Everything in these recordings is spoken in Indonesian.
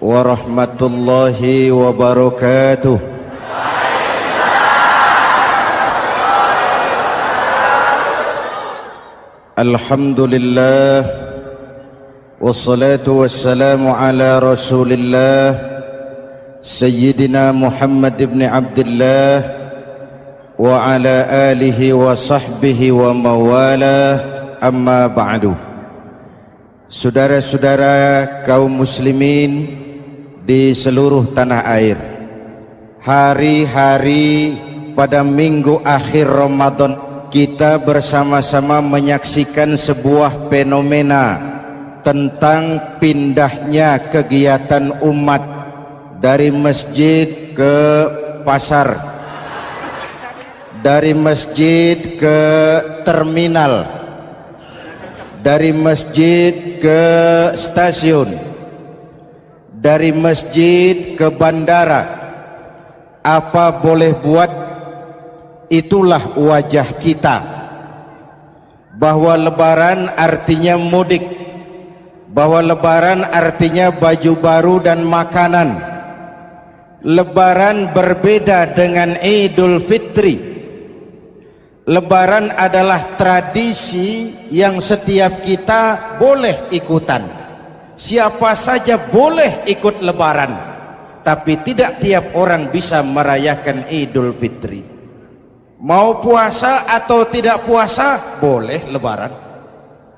warahmatullahi wabarakatuh. Alhamdulillah wassalatu wassalamu ala rasulillah Sayyidina Muhammad ibn Abdullah wa ala alihi wa sahbihi wa mawalah, amma ba'du. Saudara-saudara kaum muslimin di seluruh tanah air, hari-hari pada minggu akhir Ramadan kita bersama-sama menyaksikan sebuah fenomena tentang pindahnya kegiatan umat dari masjid ke pasar, dari masjid ke terminal, dari masjid ke stasiun, dari masjid ke bandara. Apa boleh buat, itulah wajah kita. Bahwa lebaran artinya mudik, bahwa lebaran artinya baju baru dan makanan. Lebaran berbeda dengan Idul Fitri. Lebaran adalah tradisi yang setiap kita boleh ikutan. Siapa saja boleh ikut lebaran, tapi tidak tiap orang bisa merayakan Idul Fitri. Mau puasa atau tidak puasa, boleh lebaran.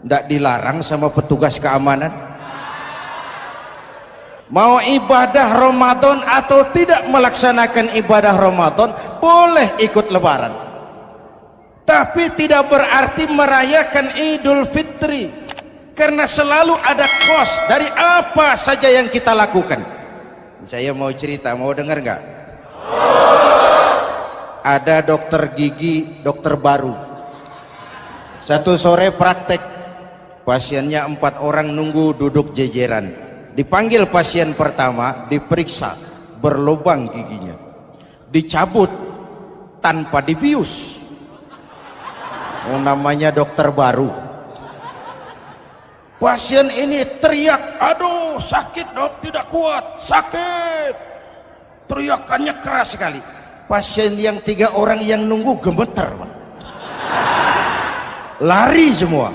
Tidak dilarang sama petugas keamanan. Mau ibadah Ramadan atau tidak melaksanakan ibadah Ramadan, boleh ikut lebaran. Tapi tidak berarti merayakan Idul Fitri, karena selalu ada kos dari apa saja yang kita lakukan. Saya mau cerita, mau dengar nggak? Ada dokter gigi, dokter baru. Satu sore praktek, pasiennya 4 orang nunggu duduk jejeran. Dipanggil pasien pertama, diperiksa, berlubang giginya, dicabut tanpa dibius. Namanya dokter baru. Pasien ini teriak, aduh sakit dok, tidak kuat, sakit. Teriakannya keras sekali. Pasien yang 3 orang yang nunggu gemeter, lari semua.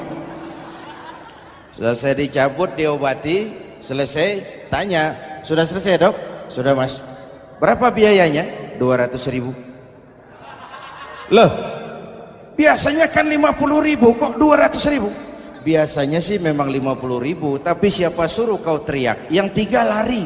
Selesai dicabut, diobati, selesai, tanya, sudah selesai dok? Sudah mas. Berapa biayanya? 200.000. Loh, biasanya kan 50.000, kok 200.000? Biasanya sih memang 50.000, tapi siapa suruh kau teriak? Yang 3 lari.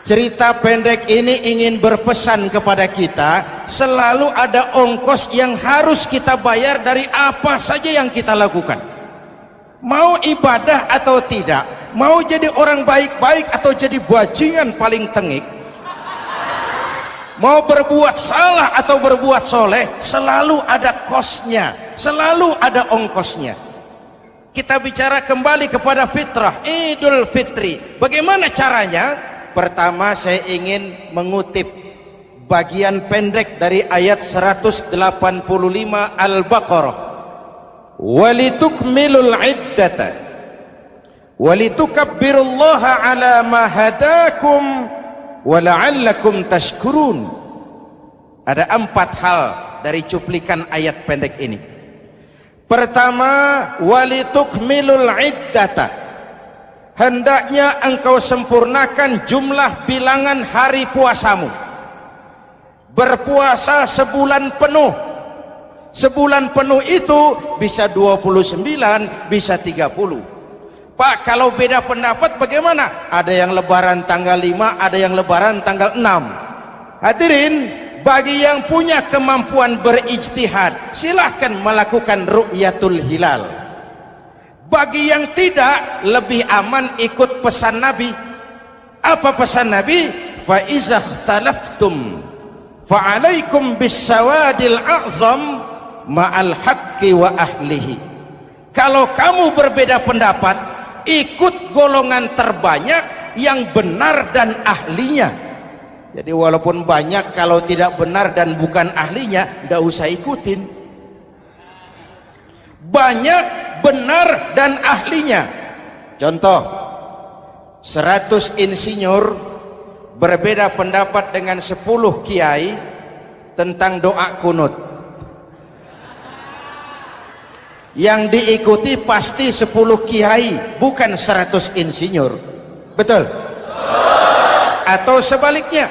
Cerita pendek ini ingin berpesan kepada kita, selalu ada ongkos yang harus kita bayar dari apa saja yang kita lakukan. Mau ibadah atau tidak, mau jadi orang baik-baik atau jadi bajingan paling tengik, mau berbuat salah atau berbuat soleh, selalu ada kosnya, selalu ada ongkosnya. Kita bicara kembali kepada fitrah, Idul Fitri. Bagaimana caranya? Pertama, saya ingin mengutip bagian pendek dari ayat 185 Al-Baqarah. Walitukmilul iddata walitukabbirullaha ala ma hadakum wala'allakum tashkurun. Ada 4 hal dari cuplikan ayat pendek ini. Pertama, walitukmilul iddata, hendaknya engkau sempurnakan jumlah bilangan hari puasamu. Berpuasa sebulan penuh. Sebulan penuh itu bisa 29, bisa 30. Pak, kalau beda pendapat bagaimana? Ada yang lebaran tanggal 5, ada yang lebaran tanggal 6. Hadirin, bagi yang punya kemampuan berijtihad, silahkan melakukan ru'yatul hilal. Bagi yang tidak, lebih aman ikut pesan Nabi. Apa pesan Nabi? Fa iza ikhtalaftum fa alaikum bis sawadil a'zam ma'al haqqi wa ahlihi. Kalau kamu berbeda pendapat, ikut golongan terbanyak yang benar dan ahlinya. Jadi walaupun banyak, kalau tidak benar dan bukan ahlinya, tidak usah ikutin. Banyak benar dan ahlinya. Contoh, 100 insinyur berbeda pendapat dengan 10 kiai tentang doa kunut. Yang diikuti pasti 10 kiai, bukan 100 insinyur. Betul? Atau sebaliknya,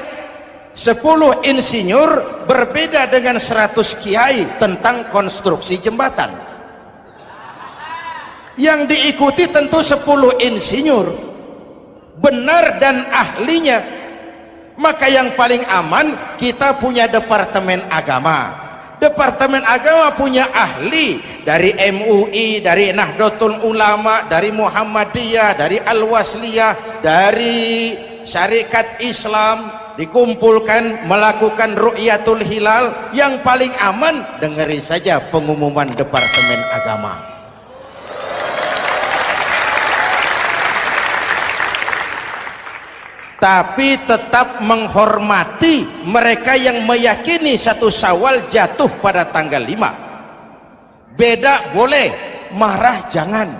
10 insinyur berbeda dengan 100 kiai tentang konstruksi jembatan. Yang diikuti tentu 10 insinyur, benar dan ahlinya. Maka yang paling aman, kita punya departemen agama. Departemen agama punya ahli dari MUI, dari Nahdlatul Ulama, dari Muhammadiyah, dari Al-Wasliyah, dari Syarikat Islam, dikumpulkan melakukan ru'yatul hilal. Yang paling aman, dengerin saja pengumuman Departemen Agama. Tapi tetap menghormati mereka yang meyakini 1 Syawal jatuh pada tanggal 5. Beda boleh, marah jangan.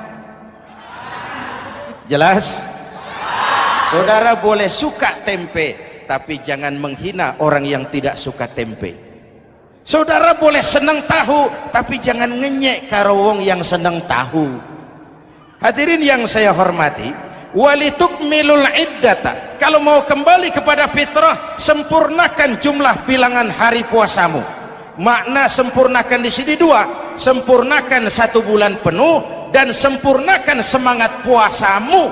Jelas? Saudara boleh suka tempe, tapi jangan menghina orang yang tidak suka tempe. Saudara boleh senang tahu, tapi jangan ngenyek karo wong yang senang tahu. Hadirin yang saya hormati, walitukmilul iddata, kalau mau kembali kepada fitrah, sempurnakan jumlah bilangan hari puasamu. Makna sempurnakan di sini 2, sempurnakan 1 bulan penuh dan sempurnakan semangat puasamu.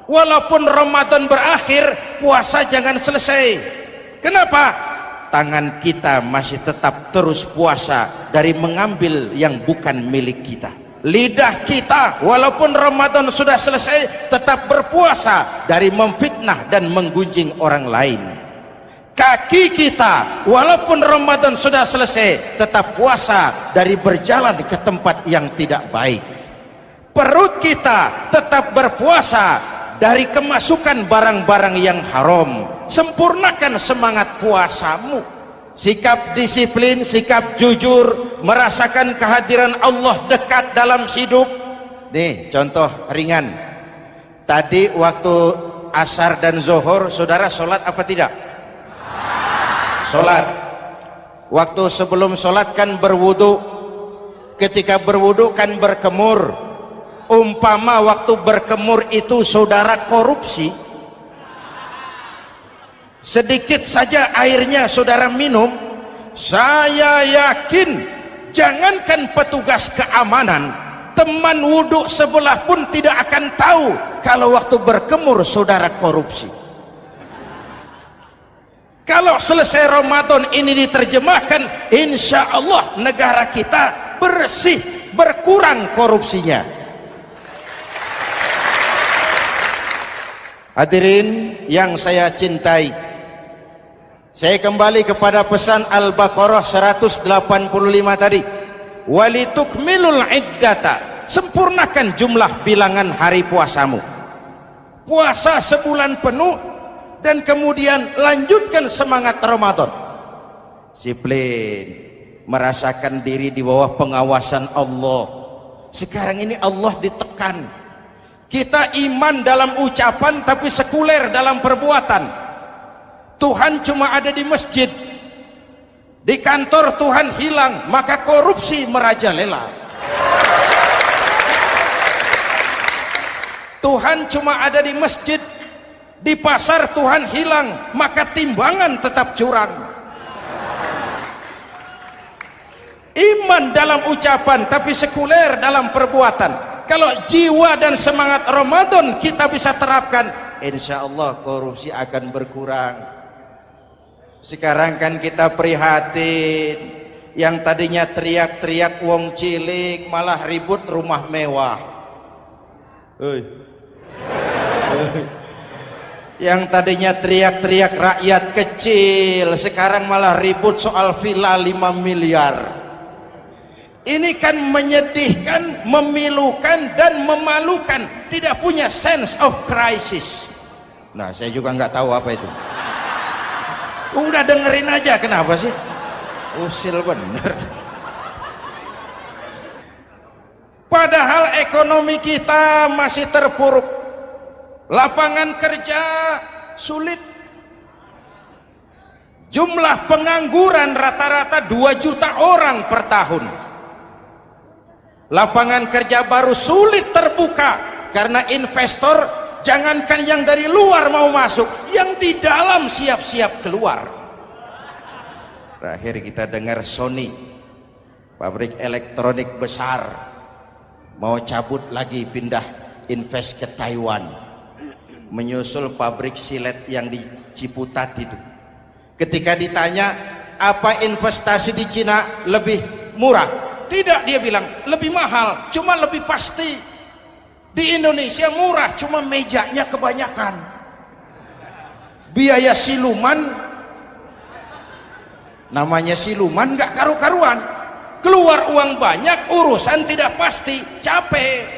Walaupun Ramadan berakhir, puasa jangan selesai. Kenapa? Tangan kita masih tetap terus puasa dari mengambil yang bukan milik kita. Lidah kita walaupun Ramadan sudah selesai tetap berpuasa dari memfitnah dan menggunjing orang lain. Kaki kita walaupun Ramadan sudah selesai tetap puasa dari berjalan ke tempat yang tidak baik. Perut kita tetap berpuasa dari kemasukan barang-barang yang haram. Sempurnakan semangat puasamu. Sikap disiplin, sikap jujur, merasakan kehadiran Allah dekat dalam hidup. Nih contoh ringan, tadi waktu asar dan zuhur saudara sholat apa tidak? Sholat. Waktu sebelum sholat kan berwudu, ketika berwudu kan berkemur. Umpama waktu berkemur itu saudara korupsi, sedikit saja airnya saudara minum, saya yakin jangankan petugas keamanan, teman wudhu sebelah pun tidak akan tahu kalau waktu berkemur saudara korupsi. Kalau selesai Ramadan ini diterjemahkan, insya Allah negara kita bersih, berkurang korupsinya. Hadirin yang saya cintai, saya kembali kepada pesan Al-Baqarah 185 tadi. Walitukmilul iddata, sempurnakan jumlah bilangan hari puasamu. Puasa sebulan penuh dan kemudian lanjutkan semangat Ramadan. Disiplin, merasakan diri di bawah pengawasan Allah. Sekarang ini Allah ditekan. Kita iman dalam ucapan tapi sekuler dalam perbuatan. Tuhan cuma ada di masjid, di kantor Tuhan hilang, maka korupsi merajalela. Tuhan cuma ada di masjid, di pasar Tuhan hilang, maka timbangan tetap curang. Iman dalam ucapan tapi sekuler dalam perbuatan. Kalau jiwa dan semangat Ramadan kita bisa terapkan, insya Allah korupsi akan berkurang. Sekarang kan kita prihatin, yang tadinya teriak-teriak wong cilik malah ribut rumah mewah. Yang tadinya teriak-teriak rakyat kecil, sekarang malah ribut soal villa 5 miliar. Ini kan menyedihkan, memilukan dan memalukan. Tidak punya sense of crisis. Nah, saya juga nggak tahu apa itu. Udah dengerin aja, kenapa sih? Usil bener. Padahal ekonomi kita masih terpuruk, lapangan kerja sulit, jumlah pengangguran rata-rata 2 juta orang per tahun, lapangan kerja baru sulit terbuka karena investor jangankan yang dari luar mau masuk, yang di dalam siap-siap keluar. Terakhir kita dengar Sony, pabrik elektronik besar, mau cabut lagi, pindah invest ke Taiwan, menyusul pabrik silet yang di Ciputat itu. Ketika ditanya apa investasi di Cina lebih murah, tidak, dia bilang lebih mahal, cuma lebih pasti. Di Indonesia murah, cuma mejanya kebanyakan, biaya siluman, namanya siluman gak karu-karuan, keluar uang banyak, urusan tidak pasti, capek.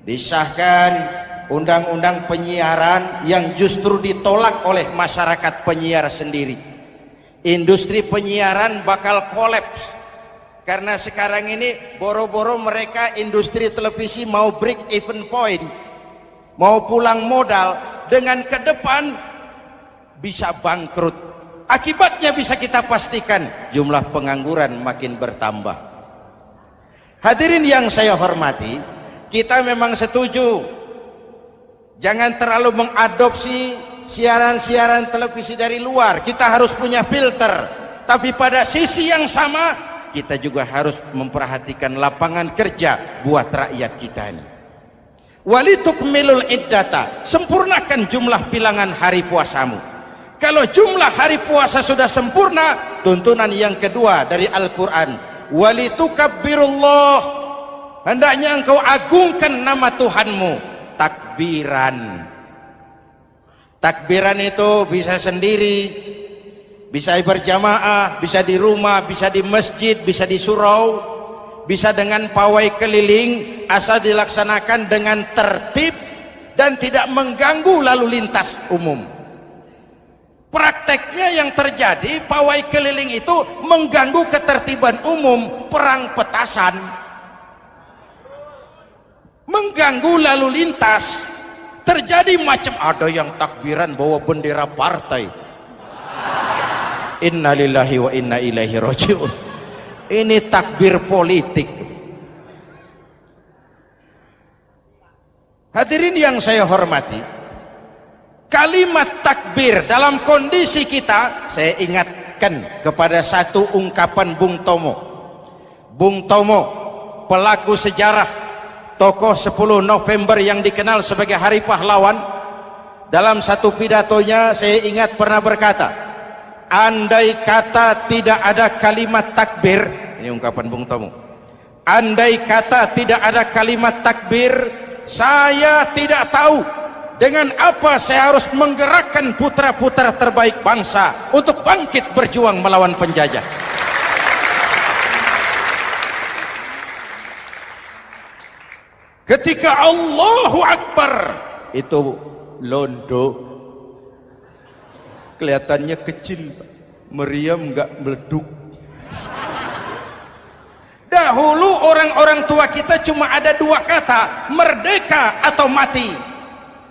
Disahkan undang-undang penyiaran yang justru ditolak oleh masyarakat penyiar sendiri. Industri penyiaran bakal kolaps karena sekarang ini boro-boro mereka industri televisi mau break even point, mau pulang modal, dengan ke depan bisa bangkrut. Akibatnya bisa kita pastikan, jumlah pengangguran makin bertambah. Hadirin yang saya hormati, kita memang setuju jangan terlalu mengadopsi siaran-siaran televisi dari luar, kita harus punya filter. Tapi pada sisi yang sama, kita juga harus memperhatikan lapangan kerja buat rakyat kita ini. Walitukmilul iddata, sempurnakan jumlah bilangan hari puasamu. Kalau jumlah hari puasa sudah sempurna, tuntunan yang kedua dari Al-Quran, walitukabbirullah, hendaknya engkau agungkan nama Tuhanmu. Takbiran. Takbiran itu bisa sendiri, bisa berjamaah, bisa di rumah, bisa di masjid, bisa di surau, bisa dengan pawai keliling, asal dilaksanakan dengan tertib dan tidak mengganggu lalu lintas umum. Prakteknya yang terjadi, pawai keliling itu mengganggu ketertiban umum, perang petasan, mengganggu lalu lintas, terjadi macam ada yang takbiran bawa bendera partai. Innalillahi wa inna ilaihi rajiun. Ini takbir politik. Hadirin yang saya hormati, kalimat takbir dalam kondisi kita, saya ingatkan kepada satu ungkapan Bung Tomo. Bung Tomo, pelaku sejarah, tokoh 10 November yang dikenal sebagai Hari Pahlawan, dalam satu pidatonya saya ingat pernah berkata, andai kata tidak ada kalimat takbir, ini ungkapan Bung Tomo, andai kata tidak ada kalimat takbir, saya tidak tahu dengan apa saya harus menggerakkan putra-putra terbaik bangsa untuk bangkit berjuang melawan penjajah. Ketika Allahu Akbar, itu londo kelihatannya kecil, meriam nggak meleduk. Dahulu orang-orang tua kita cuma ada 2 kata, merdeka atau mati.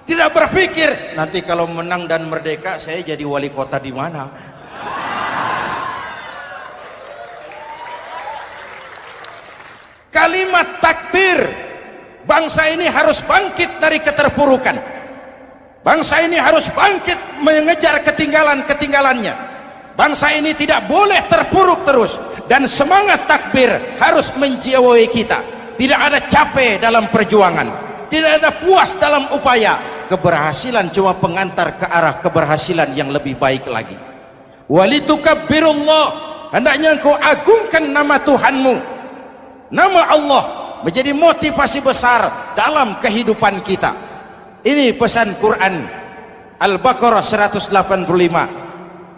Tidak berpikir nanti kalau menang dan merdeka saya jadi wali kota di mana. Kalimat takbir, bangsa ini harus bangkit dari keterpurukan. Bangsa ini harus bangkit mengejar ketinggalan-ketinggalannya. Bangsa ini tidak boleh terpuruk terus, dan semangat takbir harus menjiwai kita. Tidak ada capek dalam perjuangan, tidak ada puas dalam upaya. Keberhasilan cuma pengantar ke arah keberhasilan yang lebih baik lagi. Walitukabbirullah, hendaknya engkau agungkan nama Tuhanmu. Nama Allah menjadi motivasi besar dalam kehidupan kita. Ini pesan Quran Al-Baqarah 185.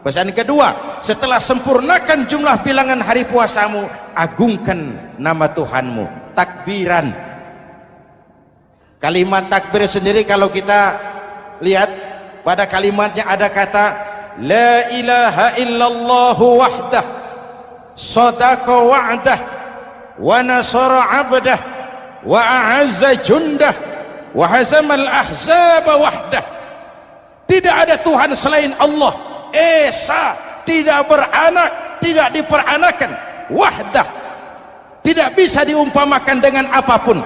Pesan kedua, setelah sempurnakan jumlah bilangan hari puasamu, agungkan nama Tuhanmu. Takbiran. Kalimat takbir sendiri kalau kita lihat pada kalimatnya ada kata la ilaha illallah wahdah sadaqa wa'dah wa nasara 'abdah wa a'azza jundah wa hazamal ahzaba wahdah. Tidak ada Tuhan selain Allah, esa, tidak beranak, tidak diperanakan, wahdah, tidak bisa diumpamakan dengan apapun.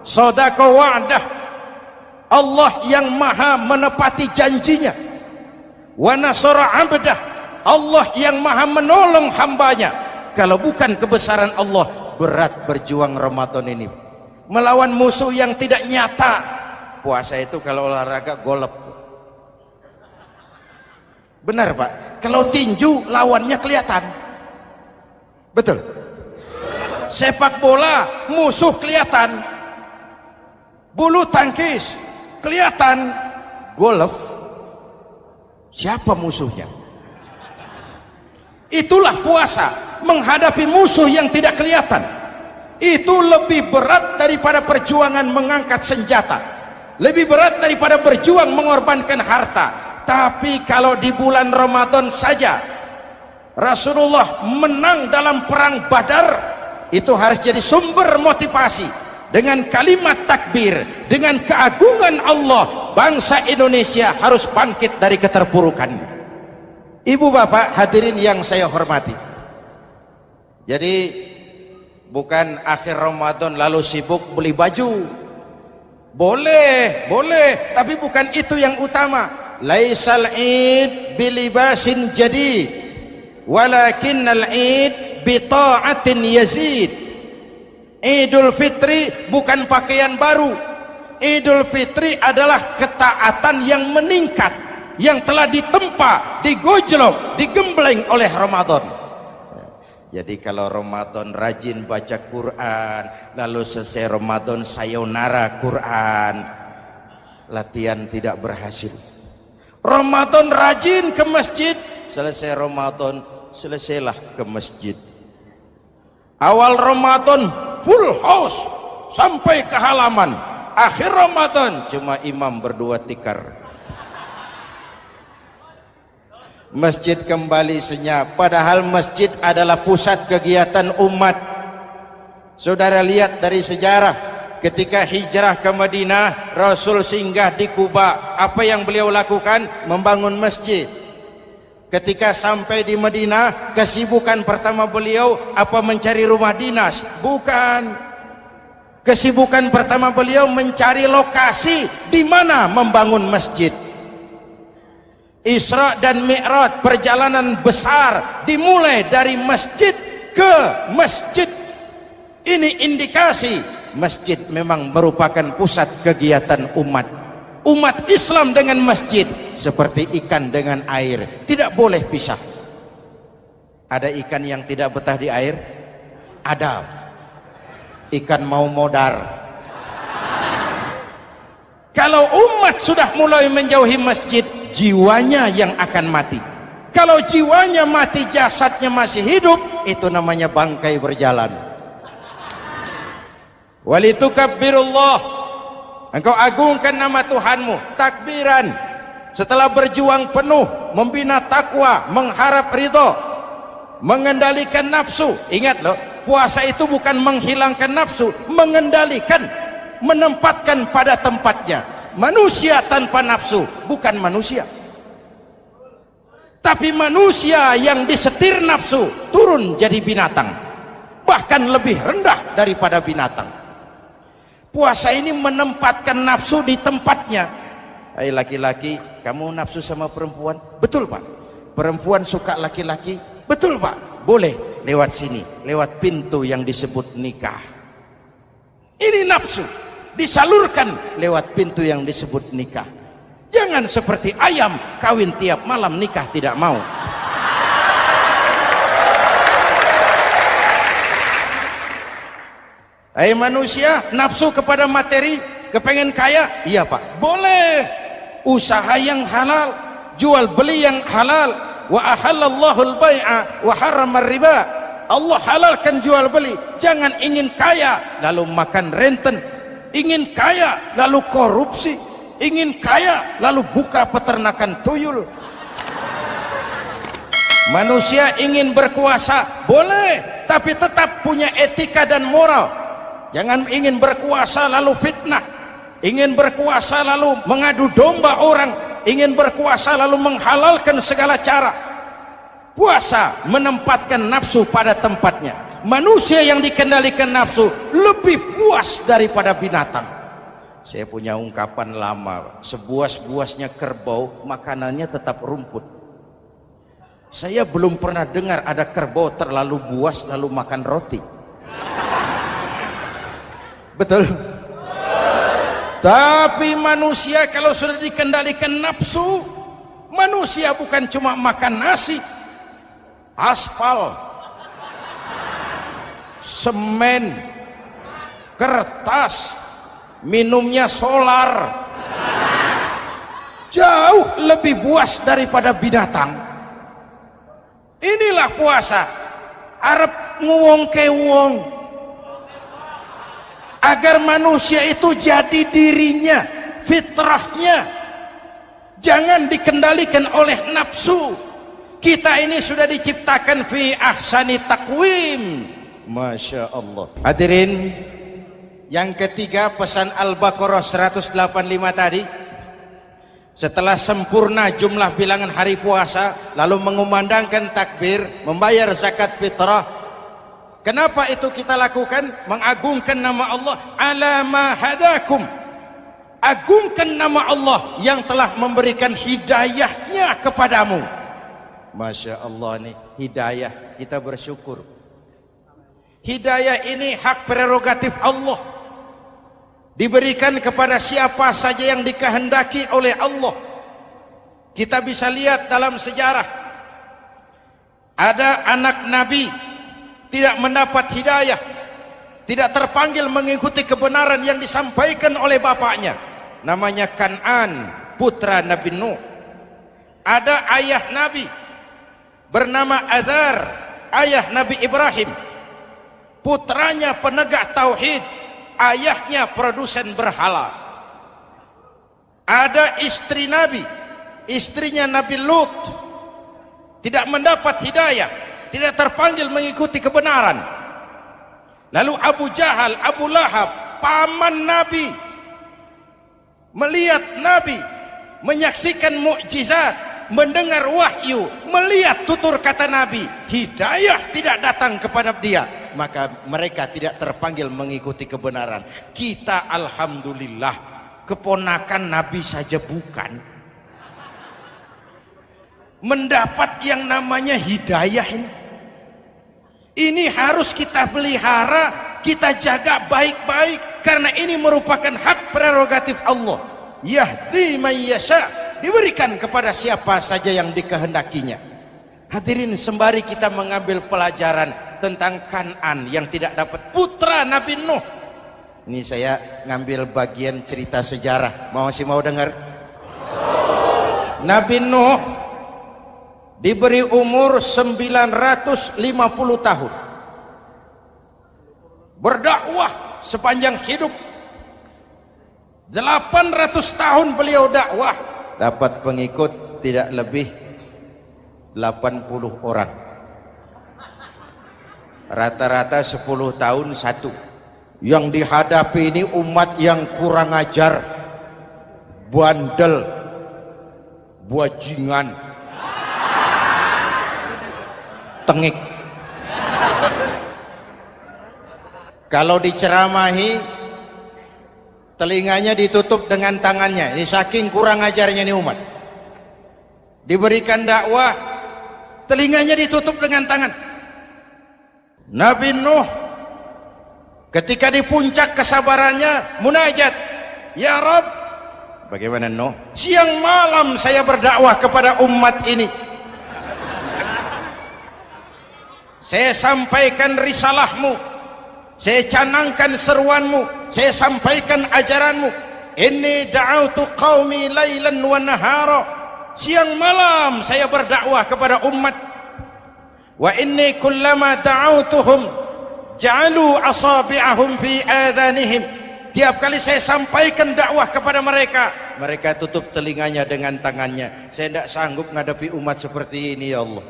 Sadaqa wa'dah, Allah yang maha menepati janjinya. Wa nasara 'abdah, Allah yang maha menolong hambanya. Kalau bukan kebesaran Allah, berat berjuang Ramadan ini melawan musuh yang tidak nyata. Puasa itu kalau olahraga golep. Benar Pak, kalau tinju lawannya kelihatan. Betul. Sepak bola musuh kelihatan, bulu tangkis kelihatan, golf siapa musuhnya? Itulah puasa, menghadapi musuh yang tidak kelihatan. Itu lebih berat daripada perjuangan mengangkat senjata, lebih berat daripada berjuang mengorbankan harta. Tapi kalau di bulan Ramadan saja Rasulullah menang dalam perang Badar, itu harus jadi sumber motivasi. Dengan kalimat takbir, dengan keagungan Allah, bangsa Indonesia harus bangkit dari keterpurukan. Ibu bapak hadirin yang saya hormati, jadi bukan akhir Ramadan lalu sibuk beli baju. Boleh, tapi bukan itu yang utama. Laisal id bilibasin jadid walakinnal id bita'atin yazid. Idul Fitri bukan pakaian baru. Idul Fitri adalah ketaatan yang meningkat, yang telah ditempa, digojlok, digembleng oleh Ramadan. Jadi kalau Ramadan rajin baca Quran, lalu selesai Ramadan sayonara Quran, latihan tidak berhasil. Ramadan rajin ke masjid, selesai Ramadan selesailah ke masjid. Awal Ramadan full house sampai ke halaman, akhir Ramadan cuma imam berdua tikar. Masjid kembali senyap, padahal masjid adalah pusat kegiatan umat. Saudara lihat dari sejarah, ketika hijrah ke Madinah, Rasul singgah di Kuba. Apa yang beliau lakukan? Membangun masjid. Ketika sampai di Madinah, kesibukan pertama beliau apa? Mencari rumah dinas? Bukan. Kesibukan pertama beliau mencari lokasi di mana membangun masjid. Isra dan Mi'raj, perjalanan besar dimulai dari masjid ke masjid. Ini indikasi masjid memang merupakan pusat kegiatan umat. Umat Islam dengan masjid seperti ikan dengan air, tidak boleh pisah. Ada ikan yang tidak betah di air? Ada. Ikan mau modar. Kalau umat sudah mulai menjauhi masjid, jiwanya yang akan mati. Kalau jiwanya mati, jasadnya masih hidup, itu namanya bangkai berjalan. Walitukabbirullah, engkau agungkan nama Tuhanmu. Takbiran, setelah berjuang penuh membina takwa, mengharap ridho, mengendalikan nafsu. Ingat loh, puasa itu bukan menghilangkan nafsu, mengendalikan, menempatkan pada tempatnya. Manusia tanpa nafsu bukan manusia, tapi manusia yang disetir nafsu turun jadi binatang, bahkan lebih rendah daripada binatang. Puasa ini menempatkan nafsu di tempatnya. Hai laki-laki, kamu nafsu sama perempuan? Betul Pak. Perempuan suka laki-laki? Betul Pak. Boleh lewat sini, lewat pintu yang disebut nikah. Ini nafsu disalurkan lewat pintu yang disebut nikah. Jangan seperti ayam kawin tiap malam, nikah tidak mau. Hai manusia, nafsu kepada materi, kepengen kaya? Iya Pak, boleh. Usaha yang halal, jual beli yang halal. Wa ahallallahu al-bai'a wa harrama riba. Allah halalkan jual beli. Jangan ingin kaya lalu makan renten, ingin kaya lalu korupsi, ingin kaya lalu buka peternakan tuyul. Manusia ingin berkuasa, boleh, tapi tetap punya etika dan moral. Jangan ingin berkuasa lalu fitnah, ingin berkuasa lalu mengadu domba orang, ingin berkuasa lalu menghalalkan segala cara. Puasa menempatkan nafsu pada tempatnya. Manusia yang dikendalikan nafsu lebih puas daripada binatang. Saya punya ungkapan lama, sebuas-buasnya kerbau makanannya tetap rumput. Saya belum pernah dengar ada kerbau terlalu buas lalu makan roti. Betul? Tapi manusia kalau sudah dikendalikan nafsu, manusia bukan cuma makan nasi, aspal, semen, kertas, minumnya solar, jauh lebih buas daripada binatang. Inilah puasa, arep nguwong ke wong, agar manusia itu jadi dirinya, fitrahnya, jangan dikendalikan oleh nafsu. Kita ini sudah diciptakan fi ahsani taqwim. Masya Allah. Hadirin, yang ketiga pesan Al-Baqarah 185 tadi, setelah sempurna jumlah bilangan hari puasa, lalu mengumandangkan takbir, membayar zakat fitrah. Kenapa itu kita lakukan? Mengagungkan nama Allah, ala ma hadakum, agungkan nama Allah yang telah memberikan hidayahnya kepadamu. Masya Allah nih, hidayah, kita bersyukur. Hidayah ini hak prerogatif Allah, diberikan kepada siapa saja yang dikehendaki oleh Allah. Kita bisa lihat dalam sejarah, ada anak Nabi tidak mendapat hidayah, tidak terpanggil mengikuti kebenaran yang disampaikan oleh bapaknya, namanya Kan'an, putra Nabi Nuh. Ada ayah Nabi bernama Azar, ayah Nabi Ibrahim, putranya penegak tauhid, ayahnya produsen berhala. Ada istri Nabi, istrinya Nabi Lut, tidak mendapat hidayah, tidak terpanggil mengikuti kebenaran. Lalu Abu Jahal, Abu Lahab, paman Nabi, melihat Nabi, menyaksikan mukjizat, mendengar wahyu, melihat tutur kata Nabi, hidayah tidak datang kepada dia, maka mereka tidak terpanggil mengikuti kebenaran. Kita alhamdulillah keponakan Nabi saja bukan, mendapat yang namanya hidayah ini harus kita pelihara, kita jaga baik-baik, karena ini merupakan hak prerogatif Allah. Yahdi man yasha, diberikan kepada siapa saja yang dikehendakinya. Hadirin, sembari kita mengambil pelajaran tentang Kan'an yang tidak dapat, putra Nabi Nuh. Ini saya ngambil bagian cerita sejarah. Masih mau dengar? Nabi Nuh diberi umur 950 tahun, berdakwah sepanjang hidup. 800 tahun beliau dakwah, dapat pengikut tidak lebih 80 orang, rata-rata 10 tahun satu. Yang dihadapi ini umat yang kurang ajar, bandel, bajingan, tengik. Kalau diceramahi, telinganya ditutup dengan tangannya. Ini saking kurang ajarnya ini umat. Diberikan dakwah, telinganya ditutup dengan tangan. Nabi Nuh ketika di puncak kesabarannya munajat, ya Rabb, bagaimana Nuh? Siang malam saya berdakwah kepada umat ini, saya sampaikan risalahmu, saya canangkan seruanmu, saya sampaikan ajaranmu. Inni da'autu qaumi lailan wa nahara, siang malam saya berdakwah kepada umat. Wa inni kullama da'autuhum ja'alu asabi'ahum fi adhanihim, tiap kali saya sampaikan dakwah kepada mereka, mereka tutup telinganya dengan tangannya. Saya tidak sanggup menghadapi umat seperti ini, ya Allah.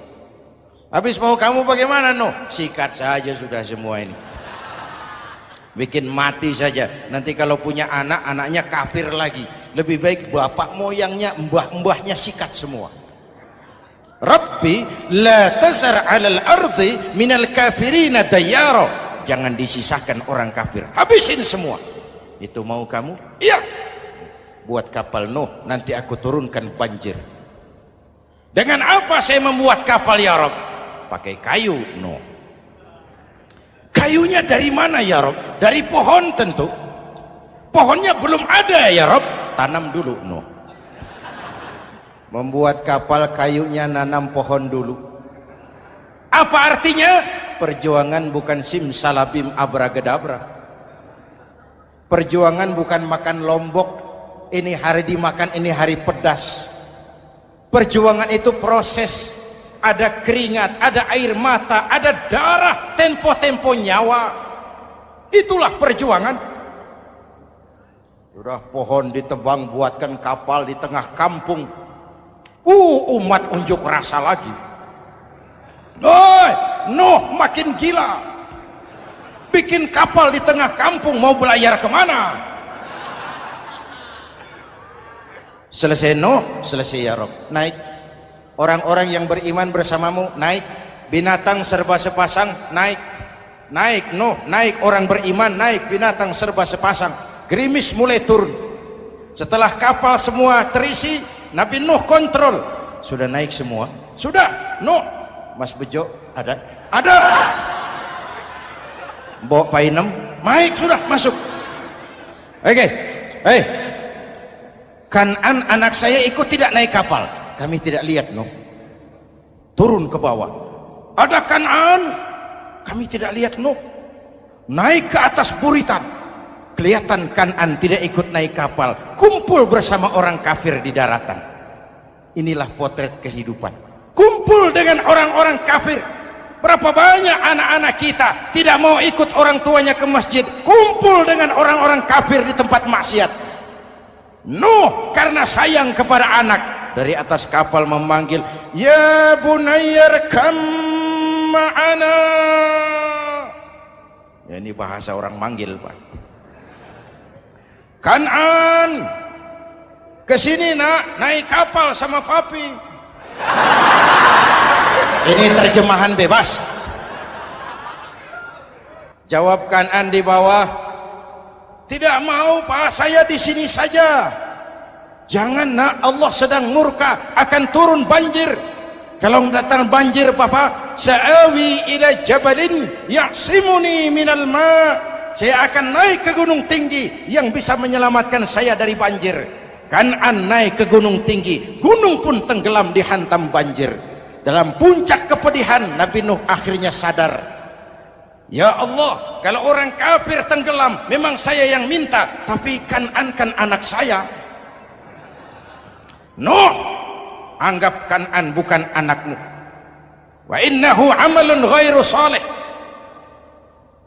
Habis mau kamu bagaimana Nuh? Sikat saja sudah semua ini. Bikin mati saja. Nanti kalau punya anak, anaknya kafir lagi. Lebih baik bapak moyangnya, mbah-mbahnya sikat semua. Rabbi la tazar 'alal ardi minal kafirina dayyara. Jangan disisakan orang kafir. Habisin semua. Itu mau kamu? Iya. Buat kapal Nuh, nanti aku turunkan banjir. Dengan apa saya membuat kapal ya Rabb? Pakai kayu Nuh. Kayunya dari mana ya Rob? Dari pohon tentu. Pohonnya belum ada ya Rob. Tanam dulu Nuh. Membuat kapal kayunya nanam pohon dulu. Apa artinya? Perjuangan bukan simsalabim abragedabra. Perjuangan bukan makan lombok. Ini hari dimakan, ini hari pedas. Perjuangan itu proses. Ada keringat, ada air mata, ada darah, tempo-tempo nyawa. Itulah perjuangan. Sudah pohon ditebang, buatkan kapal di tengah kampung. Umat unjuk rasa lagi. Nuh makin gila. Bikin kapal di tengah kampung, mau belayar kemana? Selesai Nuh, selesai ya Rob. Naik. Orang-orang yang beriman bersamamu naik. Binatang serba sepasang naik. Naik Nuh, naik orang beriman naik. Binatang serba sepasang. Gerimis mulai turun. Setelah kapal semua terisi, Nabi Nuh kontrol. Sudah naik semua? Sudah. Nuh, Mas Bejo ada? Ada. Mbok Painem naik sudah masuk. Oke. Kanan anak saya ikut tidak naik kapal. Kami tidak lihat Nuh. Turun ke bawah. Ada Kanan. Kami tidak lihat Nuh. Naik ke atas buritan. Kelihatan Kanan tidak ikut naik kapal. Kumpul bersama orang kafir di daratan. Inilah potret kehidupan. Kumpul dengan orang-orang kafir. Berapa banyak anak-anak kita tidak mau ikut orang tuanya ke masjid. Kumpul dengan orang-orang kafir di tempat maksiat. Nuh karena sayang kepada anak. Dari atas kapal memanggil, ya bunayyar kam ma'ana. Ya, ini bahasa orang manggil Pak. Kanan, kesini nak, naik kapal sama papi. Ini terjemahan bebas. Jawab Kanan di bawah, tidak mau Pak, saya di sini saja. Jangan nak, Allah sedang murka, akan turun banjir. Kalau datang banjir Bapak, sa'awi ila jabalin ya'simuni minal ma. Saya akan naik ke gunung tinggi yang bisa menyelamatkan saya dari banjir. Kanan naik ke gunung tinggi, gunung pun tenggelam dihantam banjir. Dalam puncak kepedihan, Nabi Nuh akhirnya sadar. Ya Allah, kalau orang kafir tenggelam, memang saya yang minta, tapi Kanan kan anak saya. Nuh, anggap Kanan bukan anakmu. Wa innahu amalun ghairu salih.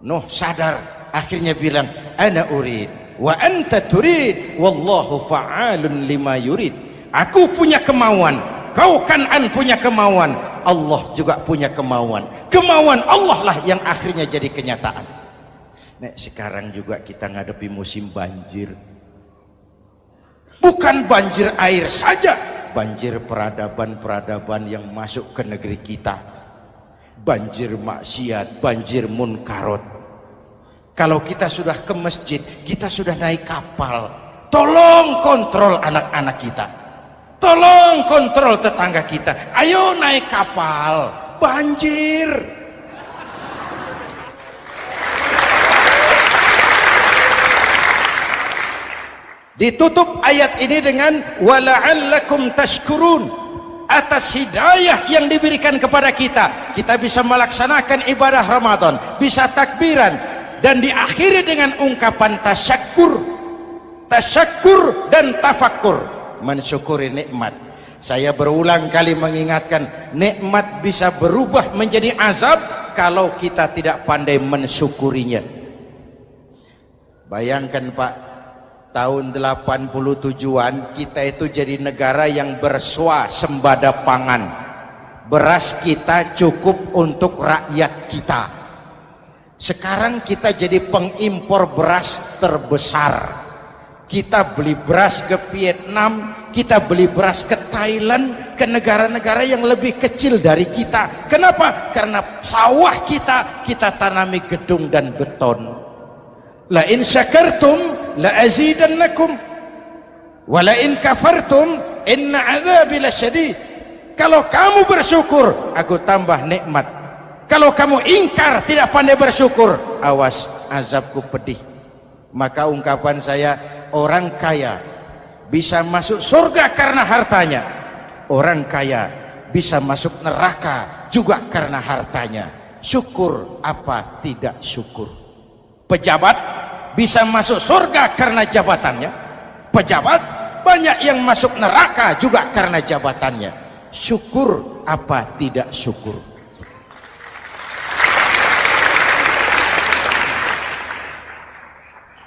Nuh sadar, akhirnya bilang, ana urid wa anta turid wallahu fa'alun lima yurid. Aku punya kemauan, kau Kanan punya kemauan, Allah juga punya kemauan. Kemauan Allah lah yang akhirnya jadi kenyataan. Nek sekarang juga kita ngadepi musim banjir. Bukan banjir air saja, banjir peradaban-peradaban yang masuk ke negeri kita. Banjir maksiat, banjir munkarot. Kalau kita sudah ke masjid, kita sudah naik kapal. Tolong kontrol anak-anak kita. Tolong kontrol tetangga kita. Ayo naik kapal. Banjir. Ditutup ayat ini dengan wala'allakum tashkurun. Atas hidayah yang diberikan kepada kita, kita bisa melaksanakan ibadah Ramadan, bisa takbiran, dan diakhiri dengan ungkapan tasyakkur. Tasyakkur dan tafakkur, mensyukuri nikmat. Saya berulang kali mengingatkan, nikmat bisa berubah menjadi azab kalau kita tidak pandai mensyukurinya. Bayangkan Pak, tahun 87-an kita itu jadi negara yang berswasembada pangan. beras kita cukup untuk rakyat kita. Sekarang kita jadi pengimpor beras terbesar. Kita beli beras ke Vietnam, kita beli beras ke Thailand, ke negara-negara yang lebih kecil dari kita. Kenapa? Karena sawah kita tanami gedung dan beton. La in syakartum la azidannakum wa la in kafartum inna adzabi lasyadid. Kalau kamu bersyukur, aku tambah nikmat. Kalau kamu ingkar, tidak pandai bersyukur, awas, azabku pedih. Maka ungkapan saya, orang kaya bisa masuk surga karena hartanya, orang kaya bisa masuk neraka juga karena hartanya. Syukur apa tidak syukur? Pejabat bisa masuk surga karena jabatannya, pejabat banyak yang masuk neraka juga karena jabatannya. Syukur apa tidak syukur?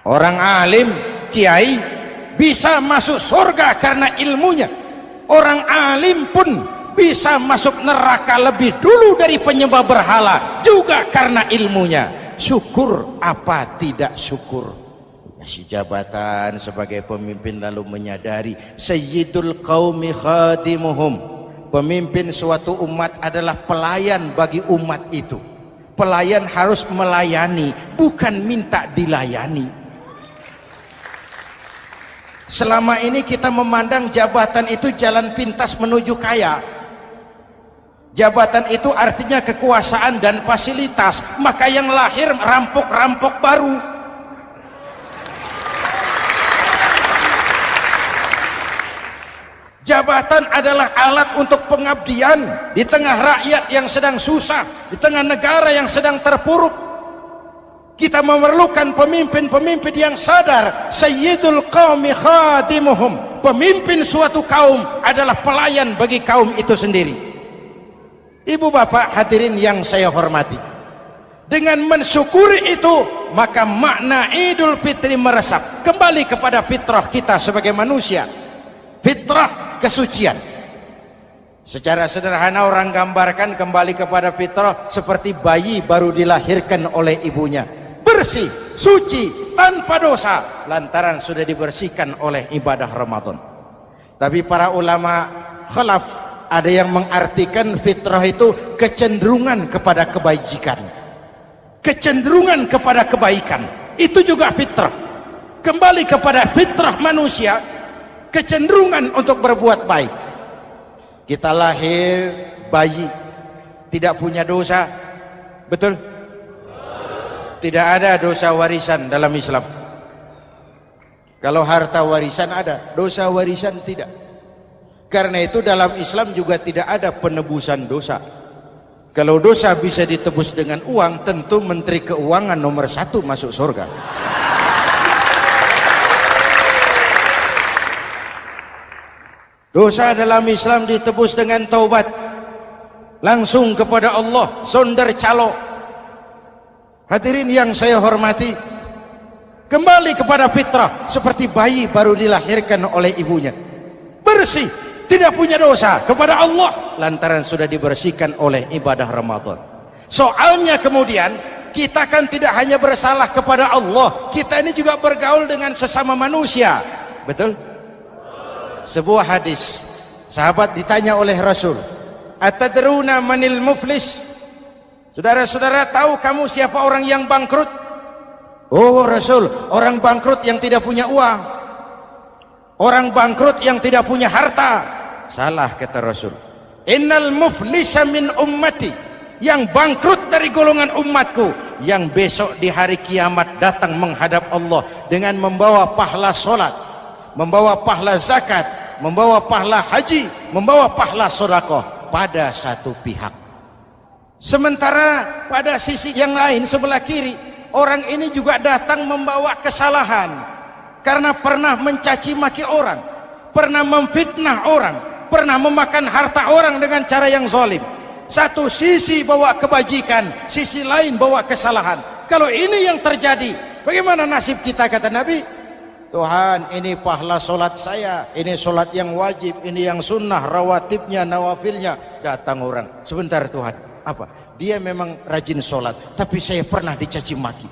Orang alim, kiai bisa masuk surga karena ilmunya. Orang alim pun bisa masuk neraka lebih dulu dari penyembah berhala juga karena ilmunya. Syukur apa tidak syukur? Kasih jabatan sebagai pemimpin lalu menyadari sayyidul qaumi khadimuhum. Pemimpin suatu umat adalah pelayan bagi umat itu. Pelayan harus melayani, bukan minta dilayani. Selama ini kita memandang jabatan itu jalan pintas menuju kaya. Jabatan itu artinya kekuasaan dan fasilitas. Maka yang lahir rampok-rampok baru. Jabatan adalah alat untuk pengabdian di tengah rakyat yang sedang susah, di tengah negara yang sedang terpuruk. Kita memerlukan pemimpin-pemimpin yang sadar sayyidul qaumi khadimuhum. Pemimpin suatu kaum adalah pelayan bagi kaum itu sendiri. Ibu bapak hadirin yang saya hormati, dengan mensyukuri itu maka makna Idul Fitri meresap kembali kepada fitrah kita sebagai manusia. Fitrah kesucian. Secara sederhana orang gambarkan kembali kepada fitrah seperti bayi baru dilahirkan oleh ibunya, bersih, suci, tanpa dosa, lantaran sudah dibersihkan oleh ibadah Ramadan. Tapi para ulama khalaf ada yang mengartikan fitrah itu kecenderungan kepada kebajikan, kecenderungan kepada kebaikan. Itu juga fitrah. Kembali kepada fitrah manusia, kecenderungan untuk berbuat baik. Kita lahir bayi tidak punya dosa, betul? Tidak ada dosa warisan dalam Islam. Kalau harta warisan ada, dosa warisan tidak. Karena itu dalam Islam juga tidak ada penebusan dosa. Kalau dosa bisa ditebus dengan uang, tentu Menteri Keuangan nomor 1 masuk surga. Dosa dalam Islam ditebus dengan taubat, langsung kepada Allah, sonder calo. Hadirin yang saya hormati, kembali kepada fitrah seperti bayi baru dilahirkan oleh ibunya, bersih, tidak punya dosa kepada Allah lantaran sudah dibersihkan oleh ibadah Ramadan. Soalnya kemudian kita kan tidak hanya bersalah kepada Allah, kita ini juga bergaul dengan sesama manusia, betul? Sebuah hadis, sahabat ditanya oleh Rasul, atadruna manil muflis? Saudara-saudara, tahu kamu siapa orang yang bangkrut? Oh Rasul, orang bangkrut yang tidak punya uang, orang bangkrut yang tidak punya harta. Salah kata Rasul. Innal muflisa min ummati, yang bangkrut dari golongan umatku, yang besok di hari kiamat datang menghadap Allah dengan membawa pahala solat, membawa pahala zakat, membawa pahala haji, membawa pahala sedekah pada satu pihak. Sementara pada sisi yang lain sebelah kiri, orang ini juga datang membawa kesalahan karena pernah mencaci maki orang, pernah memfitnah orang, pernah memakan harta orang dengan cara yang zalim. Satu sisi bawa kebajikan, sisi lain bawa kesalahan. Kalau ini yang terjadi, bagaimana nasib kita kata Nabi? Tuhan, ini pahala solat saya, ini solat yang wajib, ini yang sunnah, rawatibnya, nawafilnya. Datang orang, sebentar Tuhan, apa? Dia memang rajin solat, tapi saya pernah dicaci maki,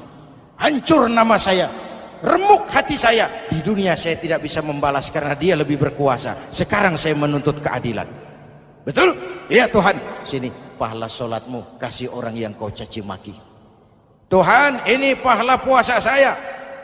hancur nama saya, remuk hati saya. Di dunia saya tidak bisa membalas karena dia lebih berkuasa. Sekarang saya menuntut keadilan. Betul? Iya Tuhan. Sini pahala solatmu, kasih orang yang kau caci maki. Tuhan, ini pahala puasa saya,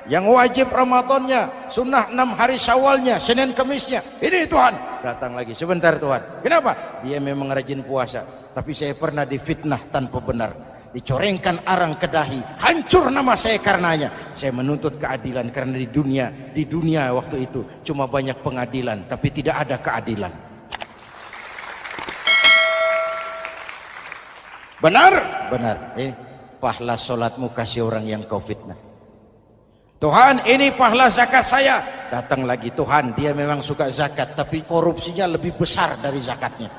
yang wajib Ramadannya, sunnah 6 hari Syawalnya, Senin Kemisnya. Ini Tuhan. Datang lagi, sebentar Tuhan. Kenapa? Dia memang rajin puasa, tapi saya pernah difitnah tanpa benar, dicorengkan arang ke dahi, hancur nama saya karenanya. Saya menuntut keadilan karena di dunia waktu itu cuma banyak pengadilan, tapi tidak ada keadilan. Benar? Benar. Ini pahala solatmu, kasih orang yang kau fitnah. Tuhan, ini pahala zakat saya. Datang lagi, Tuhan, dia memang suka zakat, tapi korupsinya lebih besar dari zakatnya.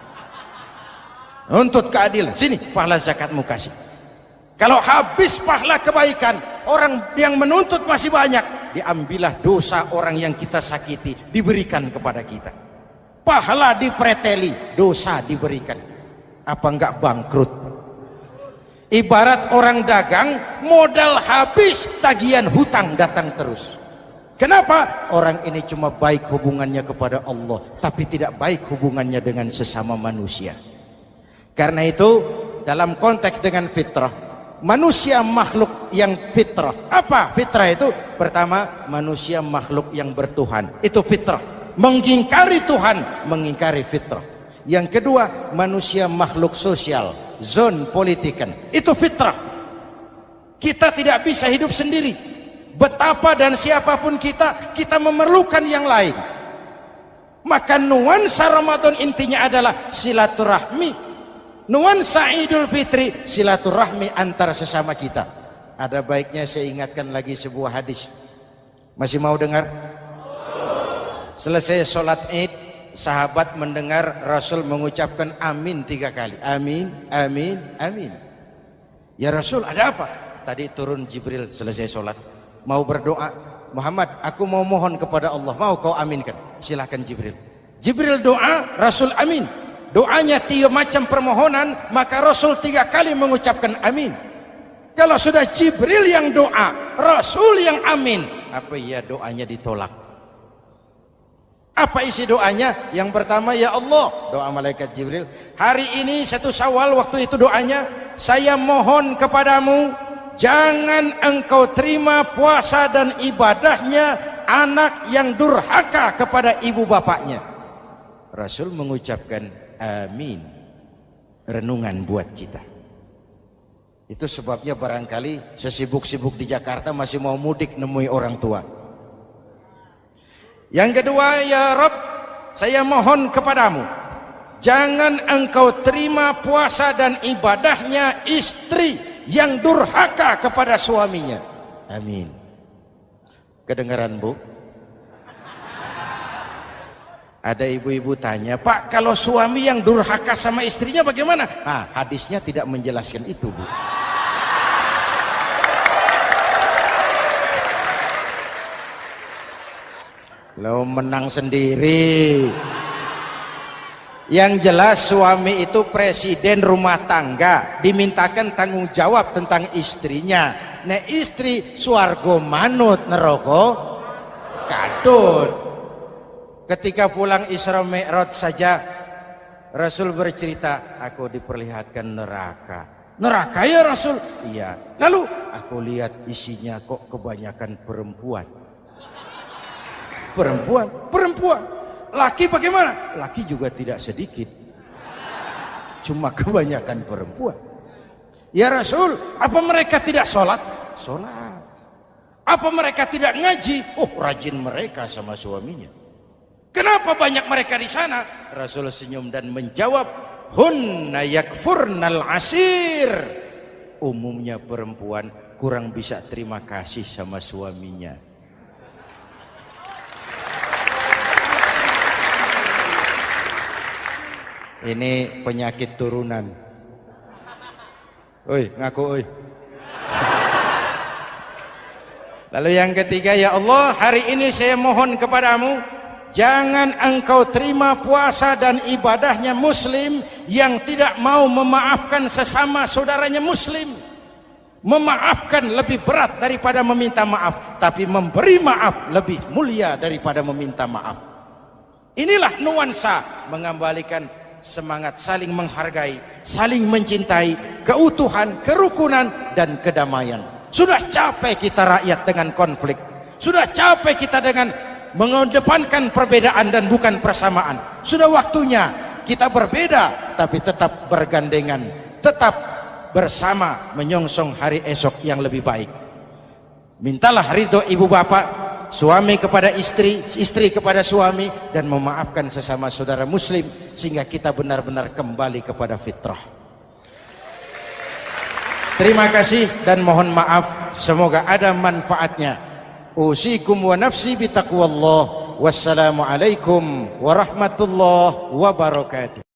Untuk keadilan, sini pahala zakatmu kasih. Kalau habis pahala kebaikan, orang yang menuntut masih banyak, diambillah dosa orang yang kita sakiti, diberikan kepada kita. Pahala dipreteli, dosa diberikan. Apa enggak bangkrut? Ibarat orang dagang, modal habis, tagihan hutang datang terus. Kenapa? Orang ini cuma baik hubungannya kepada Allah, tapi tidak baik hubungannya dengan sesama manusia. Karena itu, dalam konteks dengan fitrah, manusia makhluk yang fitrah. Apa fitrah itu? Pertama, manusia makhluk yang bertuhan. Itu fitrah. Mengingkari Tuhan, mengingkari fitrah. Yang kedua, manusia makhluk sosial, zon politikan. Itu fitrah. Kita tidak bisa hidup sendiri. Betapa dan siapapun kita memerlukan yang lain. Maka nuansa Ramadan intinya adalah silaturahmi. Nuansa Idul Fitri silaturahmi antar sesama kita. Ada baiknya saya ingatkan lagi sebuah hadis. Masih mau dengar? Selesai sholat Id, sahabat mendengar Rasul mengucapkan amin 3 kali. Amin, amin, amin. Ya Rasul, ada apa? Tadi turun Jibril selesai sholat, mau berdoa. Muhammad, aku mau mohon kepada Allah, mau kau aminkan? Silahkan Jibril. Jibril doa, Rasul amin. Doanya 3 macam permohonan, maka Rasul 3 kali mengucapkan amin. Kalau sudah Jibril yang doa, Rasul yang amin, apa ya doanya ditolak? Apa isi doanya? Yang pertama, ya Allah, doa malaikat Jibril, hari ini 1 Syawal, waktu itu doanya, saya mohon kepadamu, jangan engkau terima puasa dan ibadahnya anak yang durhaka kepada ibu bapaknya. Rasul mengucapkan amin. Renungan buat kita. Itu sebabnya barangkali sesibuk-sibuk di Jakarta masih mau mudik nemui orang tua. Yang kedua, ya Rabb, saya mohon kepadamu, jangan engkau terima puasa dan ibadahnya istri yang durhaka kepada suaminya. Amin. Kedengaran Bu? Ada ibu-ibu tanya, Pak, kalau suami yang durhaka sama istrinya bagaimana? Nah, hadisnya tidak menjelaskan itu, Bu. Lo menang sendiri. Yang jelas suami itu presiden rumah tangga, dimintakan tanggung jawab tentang istrinya. Nah, istri swargo manut neraka kadut. Ketika pulang Isra Mi'raj saja Rasul bercerita, aku diperlihatkan neraka. Neraka ya Rasul? Iya. Lalu aku lihat isinya kok kebanyakan perempuan. Perempuan. Laki bagaimana? Laki juga tidak sedikit. Cuma kebanyakan perempuan. Ya Rasul, apa mereka tidak sholat? Sholat. Apa mereka tidak ngaji? Oh, rajin mereka sama suaminya. Kenapa banyak mereka di sana? Rasul senyum dan menjawab, hunna yakfurnal asir. Umumnya perempuan kurang bisa terima kasih sama suaminya. Ini penyakit turunan. Oi, ngaku oi. Lalu yang ketiga, ya Allah, hari ini saya mohon kepadamu, jangan engkau terima puasa dan ibadahnya muslim yang tidak mau memaafkan sesama saudaranya muslim. Memaafkan lebih berat daripada meminta maaf, tapi memberi maaf lebih mulia daripada meminta maaf. Inilah nuansa mengembalikan semangat saling menghargai, saling mencintai, keutuhan, kerukunan, dan kedamaian. Sudah capek kita rakyat dengan konflik. Sudah capek kita dengan mengedepankan perbedaan dan bukan persamaan. Sudah waktunya kita berbeda tapi tetap bergandengan, tetap bersama menyongsong hari esok yang lebih baik. Mintalah ridho ibu bapak, suami kepada istri, istri kepada suami, dan memaafkan sesama saudara muslim sehingga kita benar-benar kembali kepada fitrah. Terima kasih dan mohon maaf, semoga ada manfaatnya. Usikum wa nafsi bitaqwallah. Wassalamualaikum warahmatullahi wabarakatuh.